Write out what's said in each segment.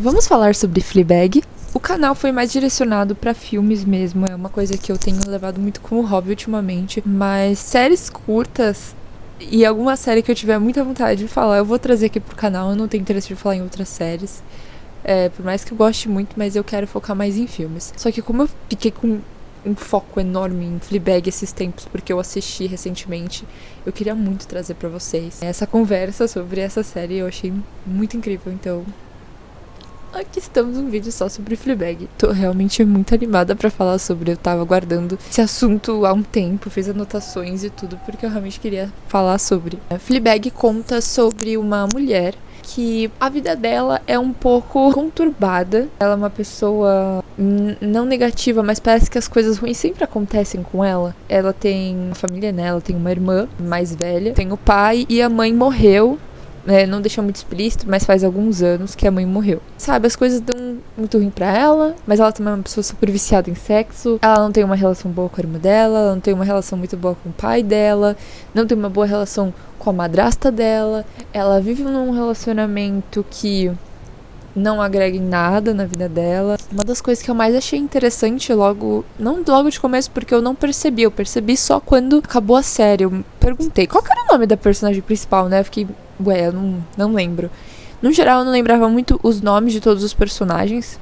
Vamos falar sobre Fleabag. O canal foi mais direcionado pra filmes mesmo, é uma coisa que eu tenho levado muito como hobby ultimamente, mas séries curtas e alguma série que eu tiver muita vontade de falar, eu vou trazer aqui pro canal. Eu não tenho interesse de falar em outras séries, por mais que eu goste muito, mas eu quero focar mais em filmes. Só que como eu fiquei com um foco enorme em Fleabag esses tempos, porque eu assisti recentemente, eu queria muito trazer pra vocês essa conversa sobre essa série. Eu achei muito incrível, então aqui estamos um vídeo só sobre Fleabag. Tô realmente muito animada pra falar sobre. Eu tava guardando esse assunto há um tempo, fiz anotações e tudo, porque eu realmente queria falar sobre. Fleabag conta sobre uma mulher que a vida dela é um pouco conturbada. Ela é uma pessoa não negativa, mas parece que as coisas ruins sempre acontecem com ela. Ela tem uma família, né? Ela tem uma irmã mais velha, tem o pai e a mãe morreu. Não deixou muito explícito, mas faz alguns anos que a mãe morreu. Sabe, as coisas dão muito ruim pra ela, mas ela também é uma pessoa super viciada em sexo. Ela não tem uma relação boa com a irmã dela, ela não tem uma relação muito boa com o pai dela, não tem uma boa relação com a madrasta dela. Ela vive num relacionamento que não agrega em nada na vida dela. Uma das coisas que eu mais achei interessante não logo de começo, porque eu não percebi, eu percebi só quando acabou a série. Eu perguntei qual que era o nome da personagem principal, né? Eu fiquei, eu não lembro. No geral, eu não lembrava muito os nomes de todos os personagens,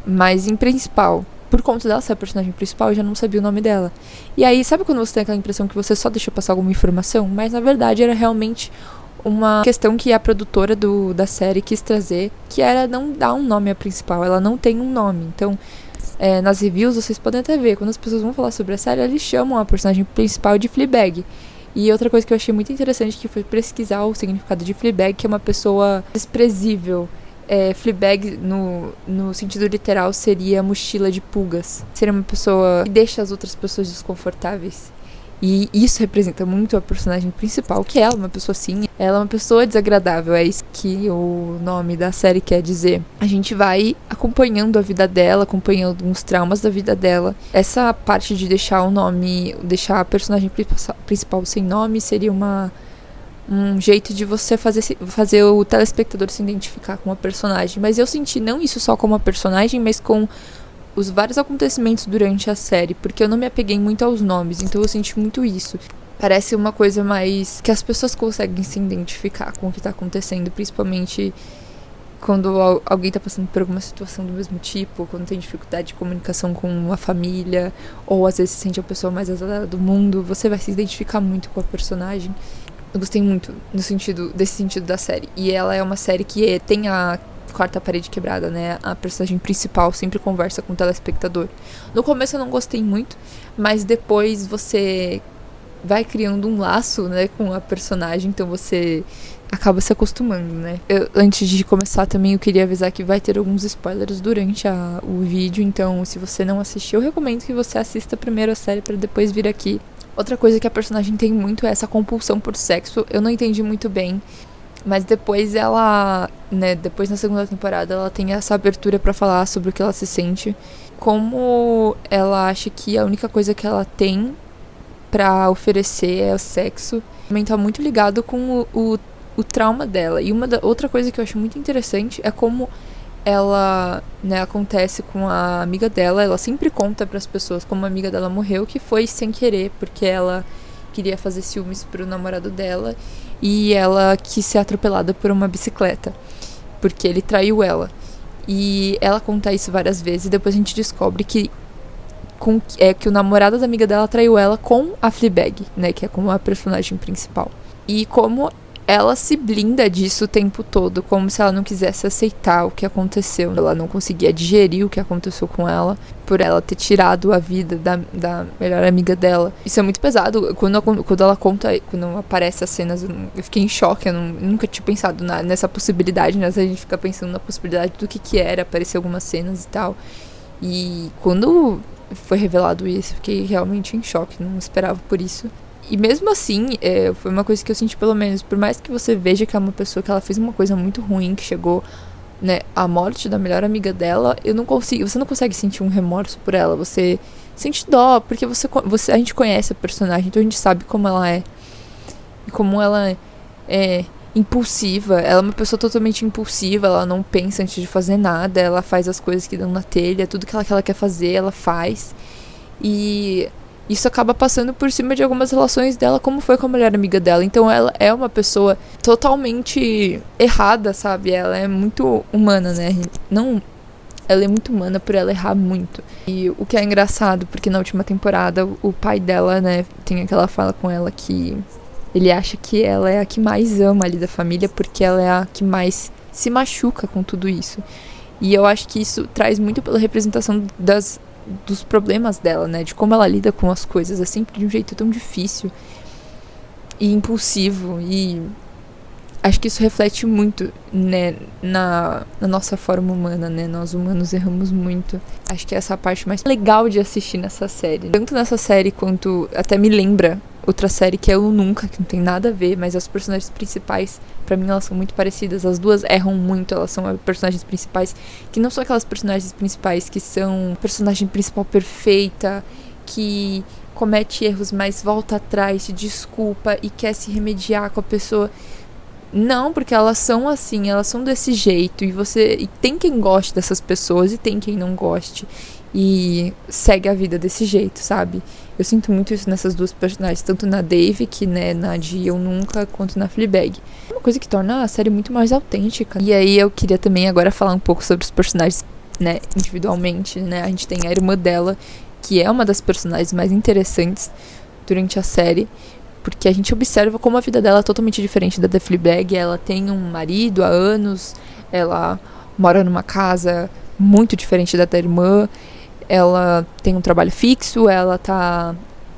mas em principal, por conta dela ser a personagem principal, eu já não sabia o nome dela. E aí, sabe quando você tem aquela impressão que você só deixou passar alguma informação? Mas na verdade era realmente uma questão que a produtora da série quis trazer, que era não dar um nome à principal. Ela não tem um nome. Então, nas reviews vocês podem até ver, quando as pessoas vão falar sobre a série, eles chamam a personagem principal de Fleabag. E outra coisa que eu achei muito interessante, que foi pesquisar o significado de Fleabag, que é uma pessoa desprezível. Fleabag, no sentido literal, seria mochila de pulgas. Seria uma pessoa que deixa as outras pessoas desconfortáveis. E isso representa muito a personagem principal, que ela é uma pessoa assim. Ela é uma pessoa desagradável, é isso que o nome da série quer dizer. A gente vai acompanhando a vida dela, acompanhando uns traumas da vida dela. Essa parte de deixar a personagem principal sem nome seria um jeito de você fazer o telespectador se identificar com a personagem. Mas eu senti não isso só como a personagem, mas com os vários acontecimentos durante a série, porque eu não me apeguei muito aos nomes, então eu senti muito isso. Parece uma coisa mais que as pessoas conseguem se identificar com o que tá acontecendo, principalmente quando alguém tá passando por alguma situação do mesmo tipo, quando tem dificuldade de comunicação com a família, ou às vezes se sente a pessoa mais azarada do mundo, você vai se identificar muito com a personagem. Eu gostei muito desse sentido da série. E ela é uma série que tem a quarta parede quebrada, né? A personagem principal sempre conversa com o telespectador. No começo eu não gostei muito, mas depois você vai criando um laço, né, com a personagem, então você acaba se acostumando, né? Antes de começar também eu queria avisar que vai ter alguns spoilers durante o vídeo, então se você não assistiu, eu recomendo que você assista primeiro a série para depois vir aqui. Outra coisa que a personagem tem muito é essa compulsão por sexo. Eu não entendi muito bem, mas depois depois na segunda temporada, ela tem essa abertura pra falar sobre o que ela se sente. Como ela acha que a única coisa que ela tem pra oferecer é o sexo. Também tá muito ligado com o trauma dela. E outra coisa que eu acho muito interessante é como ela, acontece com a amiga dela. Ela sempre conta pras pessoas como a amiga dela morreu, que foi sem querer, porque ela queria fazer ciúmes pro namorado dela e ela quis ser atropelada por uma bicicleta, porque ele traiu ela. E ela conta isso várias vezes e depois a gente descobre que o namorado da amiga dela traiu ela com a Fleabag, né, que é como a personagem principal. E como ela se blinda disso o tempo todo, como se ela não quisesse aceitar o que aconteceu. Ela não conseguia digerir o que aconteceu com ela, por ela ter tirado a vida da melhor amiga dela. Isso é muito pesado. Quando ela conta, quando aparece as cenas, eu fiquei em choque. Eu nunca tinha pensado nessa possibilidade, né? A gente fica pensando na possibilidade do que era, aparecer algumas cenas e tal. E quando foi revelado isso, eu fiquei realmente em choque, não esperava por isso. E mesmo assim, foi uma coisa que eu senti, pelo menos, por mais que você veja que é uma pessoa que ela fez uma coisa muito ruim, que chegou, à morte da melhor amiga dela, você não consegue sentir um remorso por ela, você sente dó, porque a gente conhece a personagem, então a gente sabe como ela é. E como ela impulsiva. Ela é uma pessoa totalmente impulsiva, ela não pensa antes de fazer nada, ela faz as coisas que dão na telha, tudo que ela quer fazer, ela faz. E isso acaba passando por cima de algumas relações dela, como foi com a melhor amiga dela. Então ela é uma pessoa totalmente errada, sabe? Ela é muito humana, né? Não, ela é muito humana por ela errar muito. E o que é engraçado, porque na última temporada o pai dela, né, tem aquela fala com ela que ele acha que ela é a que mais ama ali da família, porque ela é a que mais se machuca com tudo isso. E eu acho que isso traz muito pela representação dos problemas dela, né? De como ela lida com as coisas. É sempre de um jeito tão difícil e impulsivo. E acho que isso reflete muito, né, na nossa forma humana, né? Nós humanos erramos muito. Acho que essa é a parte mais legal de assistir nessa série. Tanto nessa série quanto até me lembra outra série que é Eu Nunca, que não tem nada a ver, mas as personagens principais, pra mim, elas são muito parecidas. As duas erram muito, elas são personagens principais, que não são aquelas personagens principais que são personagem principal perfeita, que comete erros, mas volta atrás, se desculpa e quer se remediar com a pessoa. Não, porque elas são assim, elas são desse jeito, e tem quem goste dessas pessoas e tem quem não goste. E segue a vida desse jeito, sabe? Eu sinto muito isso nessas duas personagens, tanto na Dave, que, né, na de Eu Nunca, quanto na Fleabag. Uma coisa que torna a série muito mais autêntica. E aí eu queria também agora falar um pouco sobre os personagens, né, individualmente, né? A gente tem a irmã dela, que é uma das personagens mais interessantes durante a série, porque a gente observa como a vida dela é totalmente diferente da Fleabag. Ela tem um marido há anos, ela mora numa casa muito diferente da irmã, ela tem um trabalho fixo, ela tá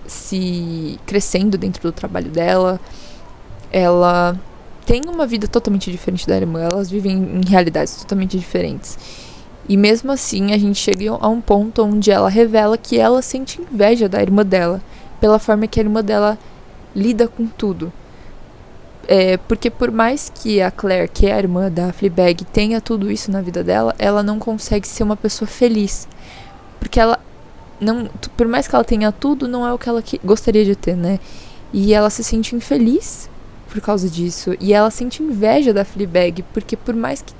se crescendo dentro do trabalho dela, ela tem uma vida totalmente diferente da irmã, elas vivem em realidades totalmente diferentes. E mesmo assim, a gente chega a um ponto onde ela revela que ela sente inveja da irmã dela, pela forma que a irmã dela lida com tudo. Porque por mais que a Claire, que é a irmã da Fleabag, tenha tudo isso na vida dela, ela não consegue ser uma pessoa feliz. Porque ela não, por mais que ela tenha tudo, não é o que ela gostaria de ter, né? E ela se sente infeliz por causa disso. E ela sente inveja da Fleabag, porque por mais que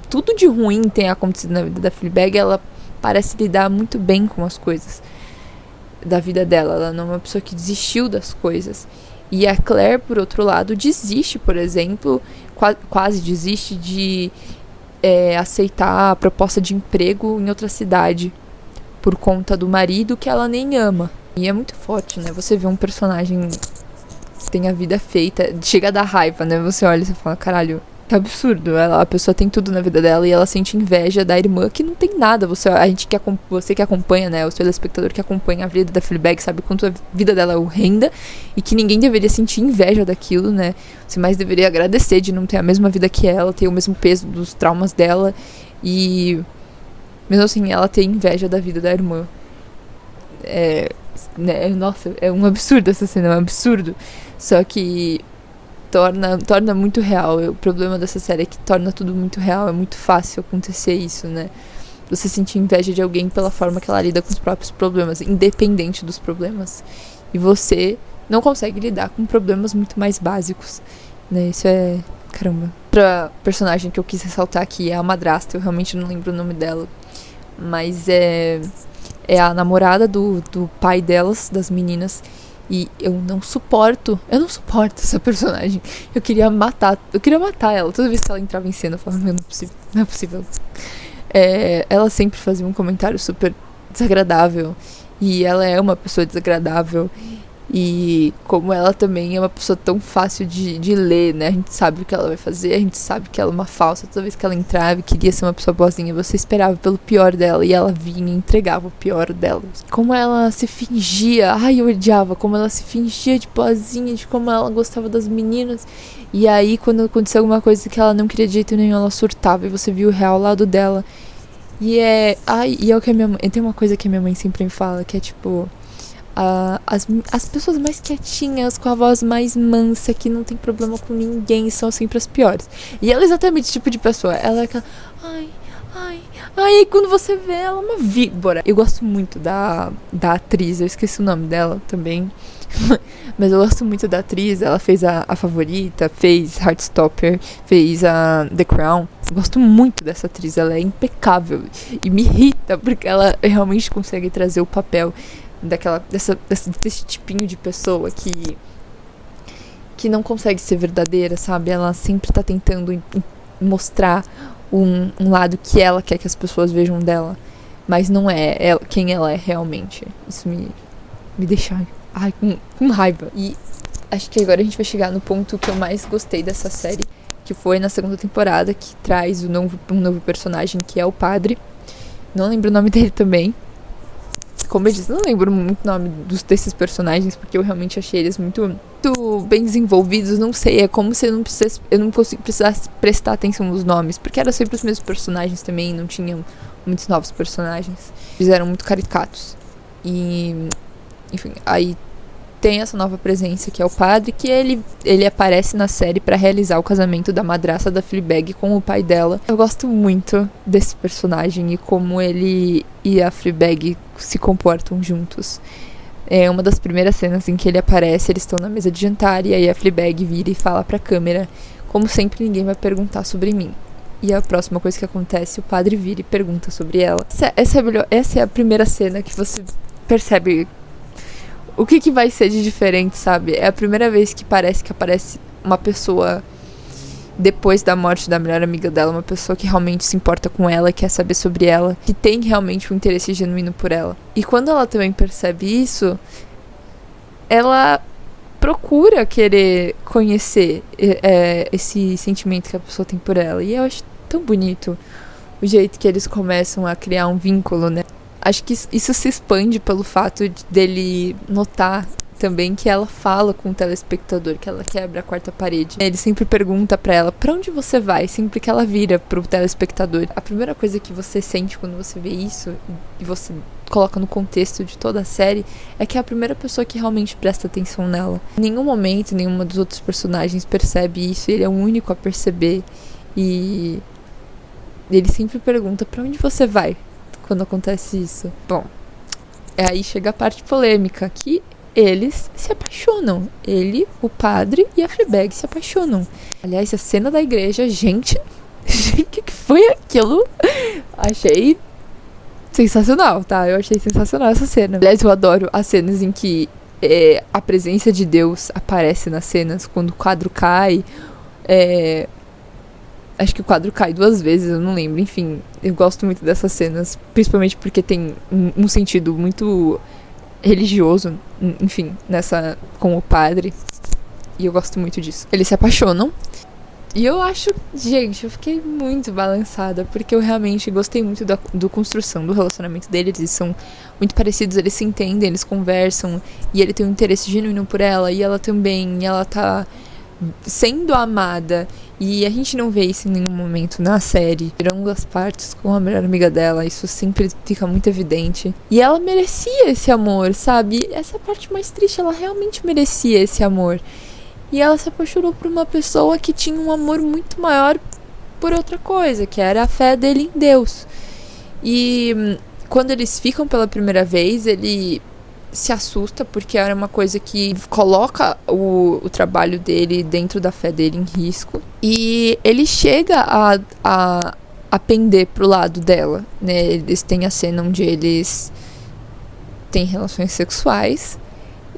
tudo de ruim tenha acontecido na vida da Fleabag, ela parece lidar muito bem com as coisas da vida dela. Ela não é uma pessoa que desistiu das coisas. E a Claire, por outro lado, desiste, por exemplo, quase desiste de aceitar a proposta de emprego em outra cidade, por conta do marido que ela nem ama. E é muito forte, né? Você vê um personagem que tem a vida feita, chega a dar raiva, né? Você olha e você fala, caralho, que absurdo. A pessoa tem tudo na vida dela e ela sente inveja da irmã que não tem nada. Você que acompanha, né? O telespectador que acompanha a vida da Fleabag sabe quanto a vida dela é horrenda e que ninguém deveria sentir inveja daquilo, né? Você mais deveria agradecer de não ter a mesma vida que ela, ter o mesmo peso dos traumas dela e mesmo assim, ela tem inveja da vida da irmã. Nossa, é um absurdo essa cena, é um absurdo. Só que torna muito real. O problema dessa série é que torna tudo muito real. É muito fácil acontecer isso, né? Você sentir inveja de alguém pela forma que ela lida com os próprios problemas, independente dos problemas. E você não consegue lidar com problemas muito mais básicos, né? Isso é... caramba. Outra personagem que eu quis ressaltar aqui é a madrasta. Eu realmente não lembro o nome dela. Mas é a namorada do pai delas, das meninas. E eu não suporto essa personagem. Eu queria matar ela. Toda vez que ela entrava em cena, eu falava, não é possível. Ela sempre fazia um comentário super desagradável. E ela é uma pessoa desagradável. E como ela também é uma pessoa tão fácil de ler, né? A gente sabe o que ela vai fazer, a gente sabe que ela é uma falsa. Toda vez que ela entrava e queria ser uma pessoa boazinha, você esperava pelo pior dela e ela vinha e entregava o pior dela. Como ela se fingia, eu odiava como ela se fingia de boazinha, de como ela gostava das meninas. E aí, quando acontecia alguma coisa que ela não queria de jeito nenhum, ela surtava e você viu o real lado dela. E é o que a minha mãe... Tem uma coisa que a minha mãe sempre me fala, que é tipo... As pessoas mais quietinhas, com a voz mais mansa, que não tem problema com ninguém, são sempre as piores. E ela é exatamente esse tipo de pessoa. Ela é aquela... e quando você vê ela é uma víbora. Eu gosto muito da atriz, eu esqueci o nome dela também. Mas eu gosto muito da atriz. Ela fez a Favorita, fez Heartstopper, fez a The Crown. Eu gosto muito dessa atriz, ela é impecável. E me irrita, porque ela realmente consegue trazer o papel desse tipinho de pessoa que não consegue ser verdadeira, sabe? Ela sempre tá tentando mostrar um lado que ela quer que as pessoas vejam dela, mas não é quem ela é realmente. Isso me deixa com raiva. E acho que agora a gente vai chegar no ponto que eu mais gostei dessa série, que foi na segunda temporada, que traz um novo personagem, que é o padre. Não lembro o nome dele também. Como eu disse, não lembro muito o nome desses personagens, porque eu realmente achei eles muito bem desenvolvidos. Não sei, é como se eu não precisasse prestar atenção nos nomes, porque eram sempre os mesmos personagens também, não tinham muitos novos personagens. Eles eram muito caricatos. E, enfim, aí tem essa nova presença, que é o padre, que ele aparece na série pra realizar o casamento da madrasta da Fleabag com o pai dela. Eu gosto muito desse personagem e como ele e a Fleabag se comportam juntos. É uma das primeiras cenas em que ele aparece, eles estão na mesa de jantar, e aí a Fleabag vira e fala pra câmera: como sempre, ninguém vai perguntar sobre mim. E a próxima coisa que acontece, o padre vira e pergunta sobre ela. Essa é a primeira cena que você percebe o que vai ser de diferente, sabe? É a primeira vez que aparece uma pessoa depois da morte da melhor amiga dela, uma pessoa que realmente se importa com ela, quer saber sobre ela, que tem realmente um interesse genuíno por ela. E quando ela também percebe isso, ela procura querer conhecer esse sentimento que a pessoa tem por ela. E eu acho tão bonito o jeito que eles começam a criar um vínculo, né? Acho que isso se expande pelo fato dele notar também que ela fala com o telespectador, que ela quebra a quarta parede. Ele sempre pergunta pra ela: pra onde você vai? Sempre que ela vira pro telespectador. A primeira coisa que você sente quando você vê isso, e você coloca no contexto de toda a série, é que é a primeira pessoa que realmente presta atenção nela. Em nenhum momento, nenhuma dos outros personagens percebe isso, ele é o único a perceber. E ele sempre pergunta: pra onde você vai? Quando acontece isso. Bom, aí chega a parte polêmica, que eles se apaixonam. Ele, o padre e a Fleabag se apaixonam. Aliás, a cena da igreja, gente, o que foi aquilo? Achei sensacional, tá? Eu achei sensacional essa cena. Aliás, eu adoro as cenas em que a presença de Deus aparece nas cenas, quando o quadro cai. Acho que o quadro cai 2 vezes, eu não lembro. Enfim, eu gosto muito dessas cenas, principalmente porque tem um sentido muito religioso, enfim, com o padre. E eu gosto muito disso. Eles se apaixonam. E eu acho, gente, eu fiquei muito balançada, porque eu realmente gostei muito da construção do relacionamento deles. Eles são muito parecidos, eles se entendem, eles conversam, e ele tem um interesse genuíno por ela, e ela também, e ela tá sendo amada. E a gente não vê isso em nenhum momento na série. Tirando as partes com a melhor amiga dela, isso sempre fica muito evidente. E ela merecia esse amor, sabe? Essa é a parte mais triste, ela realmente merecia esse amor. E ela se apaixonou por uma pessoa que tinha um amor muito maior por outra coisa, que era a fé dele em Deus. E quando eles ficam pela primeira vez, ele se assusta, porque era uma coisa que coloca o trabalho dele dentro da fé dele em risco. E ele chega a pender pro lado dela, né? Eles têm a cena onde eles têm relações sexuais.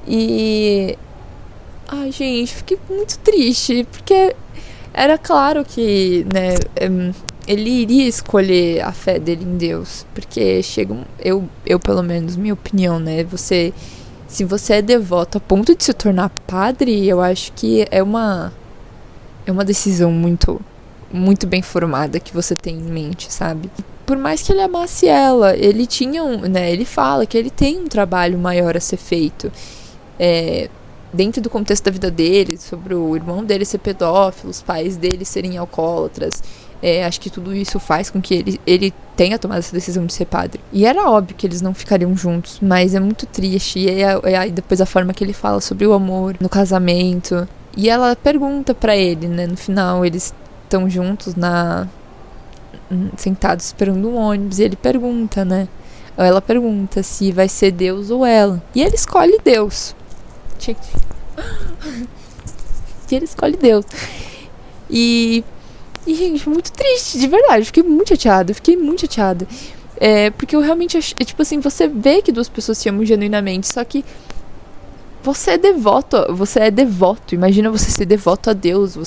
E ai, gente, fiquei muito triste, porque era claro que, né, ele iria escolher a fé dele em Deus, porque eu pelo menos, minha opinião, né, se você é devoto a ponto de se tornar padre, eu acho que é uma decisão muito, muito bem formada que você tem em mente, sabe? Por mais que ele amasse ela, ele tinha ele fala que ele tem um trabalho maior a ser feito, dentro do contexto da vida dele, sobre o irmão dele ser pedófilo, os pais dele serem alcoólatras. Acho que tudo isso faz com que ele tenha tomado essa decisão de ser padre. E era óbvio que eles não ficariam juntos, mas é muito triste. E aí depois a forma que ele fala sobre o amor no casamento. E ela pergunta pra ele, né, no final, eles estão juntos sentados esperando um ônibus, e ele pergunta, né, ela pergunta se vai ser Deus ou ela. E ele escolhe Deus. Gente. E ele escolhe Deus. E, gente, muito triste, de verdade. Fiquei muito chateada. Porque eu realmente achei, tipo assim, você vê que duas pessoas se amam genuinamente, só que você é devoto. Imagina você ser devoto a Deus.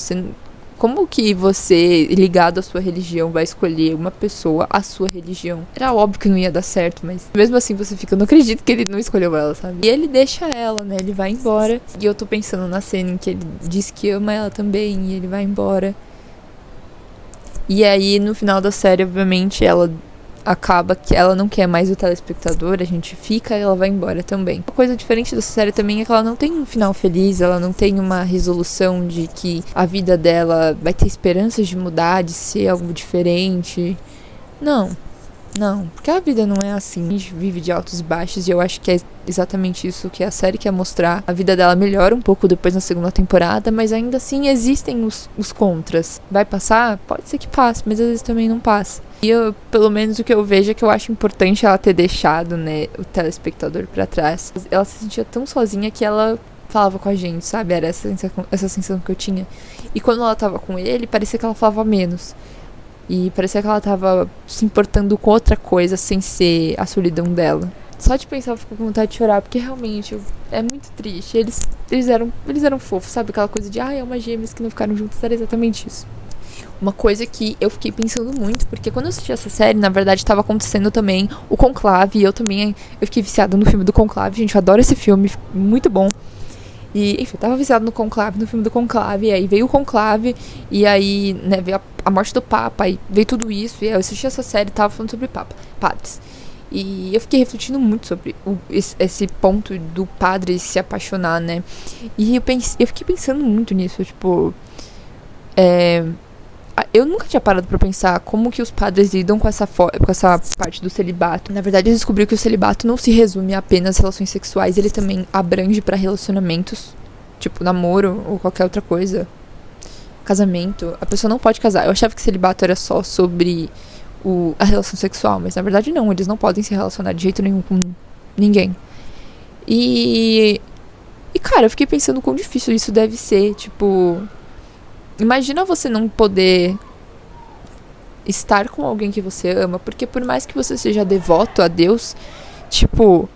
Como que você, ligado à sua religião, vai escolher uma pessoa à sua religião? Era óbvio que não ia dar certo, mas mesmo assim você fica, eu não acredito que ele não escolheu ela, sabe? E ele deixa ela, né? Ele vai embora. E eu tô pensando na cena em que ele diz que ama ela também, e ele vai embora. E aí, no final da série, obviamente, ela acaba que ela não quer mais o telespectador, a gente fica e ela vai embora também. Uma coisa diferente dessa série também é que ela não tem um final feliz, ela não tem uma resolução de que a vida dela vai ter esperanças de mudar, de ser algo diferente. Não, porque a vida não é assim. A gente vive de altos e baixos e eu acho que é exatamente isso que a série quer mostrar. A vida dela melhora um pouco depois na segunda temporada, mas ainda assim existem os contras. Vai passar? Pode ser que passe, mas às vezes também não passa. E pelo menos o que eu vejo é que eu acho importante ela ter deixado, né, o telespectador pra trás. Ela se sentia tão sozinha que ela falava com a gente, sabe? Era essa sensação que eu tinha. E quando ela tava com ele, parecia que ela falava menos. E parecia que ela tava se importando com outra coisa sem ser a solidão dela. Só de pensar eu fico com vontade de chorar, porque realmente é muito triste. Eles eram fofos, sabe? Aquela coisa de, é uma gêmeas que não ficaram juntas, era exatamente isso. Uma coisa que eu fiquei pensando muito, porque quando eu assisti essa série, na verdade, estava acontecendo também o Conclave, e eu fiquei viciada no filme do Conclave, gente, eu adoro esse filme, muito bom. E, enfim, eu tava viciada no filme do Conclave, e aí veio o Conclave, e aí, né, veio a morte do Papa, e veio tudo isso, e aí eu assisti essa série e tava falando sobre padres. E eu fiquei refletindo muito sobre esse ponto do padre se apaixonar, né, e eu fiquei pensando muito nisso, tipo, eu nunca tinha parado pra pensar como que os padres lidam com essa parte do celibato. Na verdade, eu descobri que o celibato não se resume a apenas relações sexuais, ele também abrange pra relacionamentos, tipo namoro ou qualquer outra coisa. Casamento. A pessoa não pode casar. Eu achava que celibato era só sobre a relação sexual, mas na verdade não, eles não podem se relacionar de jeito nenhum com ninguém. E cara, eu fiquei pensando o quão difícil isso deve ser, tipo... Imagina você não poder estar com alguém que você ama, porque por mais que você seja devoto a Deus, tipo,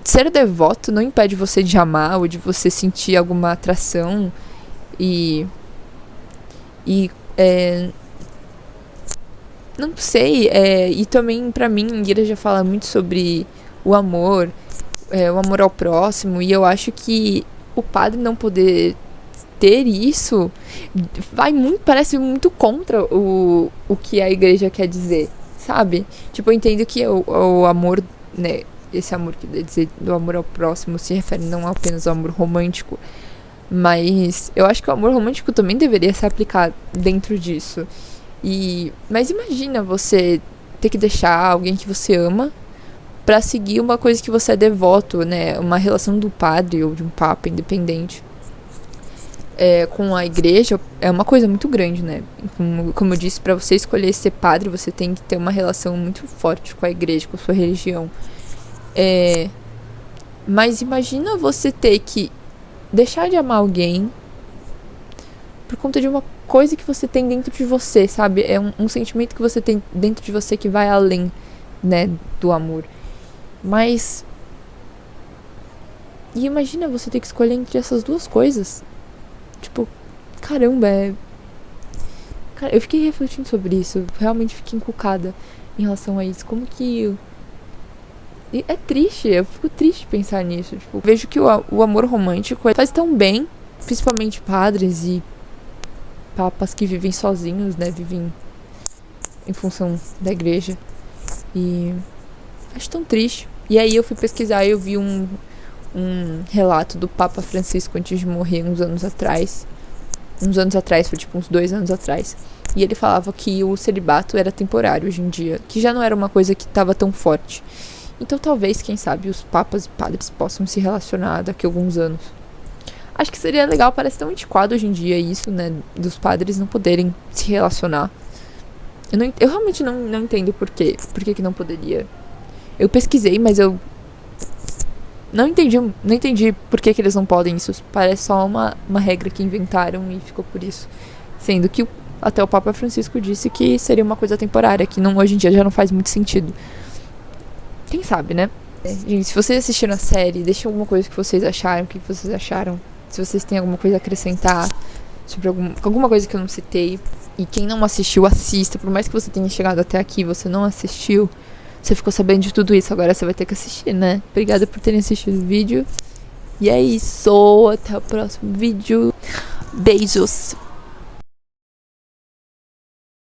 ser devoto não impede você de amar ou de você sentir alguma atração não sei, e também pra mim a igreja fala muito sobre o amor ao próximo, e eu acho que o padre não poder ter isso parece muito contra o que a igreja quer dizer, sabe? Tipo, eu entendo que o amor, né, esse amor que quer dizer do amor ao próximo se refere não apenas ao amor romântico, mas eu acho que o amor romântico também deveria se aplicar dentro disso. Mas imagina você ter que deixar alguém que você ama pra seguir uma coisa que você é devoto, né? Uma relação do padre ou de um papa independente. Com a igreja é uma coisa muito grande, né? Como eu disse, pra você escolher ser padre, você tem que ter uma relação muito forte com a igreja, com a sua religião. Mas imagina você ter que deixar de amar alguém por conta de uma coisa que você tem dentro de você, sabe? É um sentimento que você tem dentro de você que vai além, né, do amor. Mas... E imagina você ter que escolher entre essas duas coisas. Tipo, caramba, Cara, eu fiquei refletindo sobre isso. Realmente fiquei encucada em relação a isso. Como que... E é triste, eu fico triste de pensar nisso. Tipo, vejo que o amor romântico faz tão bem, principalmente padres e papas que vivem sozinhos, né? Vivem em função da igreja. E acho tão triste. E aí eu fui pesquisar e eu vi um relato do Papa Francisco antes de morrer uns anos atrás. Foi tipo uns 2 anos atrás. E ele falava que o celibato era temporário hoje em dia, que já não era uma coisa que estava tão forte. Então talvez, quem sabe, os papas e padres possam se relacionar daqui a alguns anos. Acho que seria legal, parece tão antiquado hoje em dia isso, né, dos padres não poderem se relacionar. Eu realmente não entendo por quê. Por que não poderia? Eu pesquisei, mas eu Não entendi por que eles não podem isso. Parece só uma regra que inventaram e ficou por isso. Sendo que até o Papa Francisco disse que seria uma coisa temporária, que não, hoje em dia já não faz muito sentido. Quem sabe, né? Gente, se vocês assistiram a série, deixem alguma coisa que vocês acharam, o que vocês acharam. Se vocês têm alguma coisa a acrescentar sobre alguma coisa que eu não citei. E quem não assistiu, assista. Por mais que você tenha chegado até aqui, você não assistiu, você ficou sabendo de tudo isso, agora você vai ter que assistir, né? Obrigada por terem assistido o vídeo. E é isso, até o próximo vídeo. Beijos!